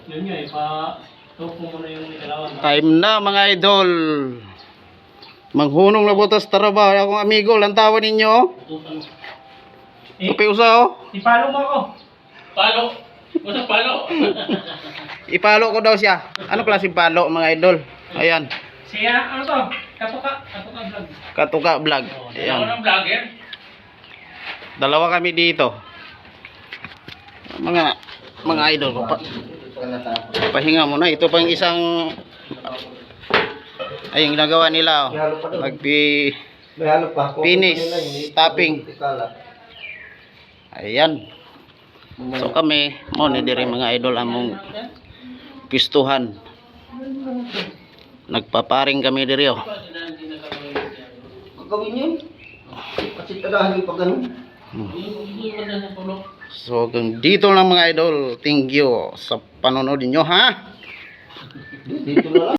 Yun nga, ipa-tupo mo na yung ikalawan. Time na mga idol. Manghunong na butas trabaho. Akong amigo, lantawan ninyo. Tutupan mo. Tupi usa oh. Ipalo mo ako. Palo. Basta palo. Ipalo ko daw siya. Ano klaseng palo mga idol? Ayan. Siya, ano to? Katuka vlog. Katuka vlog. Ako Ayan. ng vlogger. Dalawa kami dito. Mga idol ko pa. Pahinga muna. Ito pang isang ay yung ginagawa nila oh. Finish stopping. Ayan. So kami mo ni diri mga idol among pistuhan. Nagpaparing kami diri oh. Gawin yun. Kasi tagahan yung pag ganun. So hanggang dito lang mga idol. Thank you sa panonood niyo ha. Dito na lang.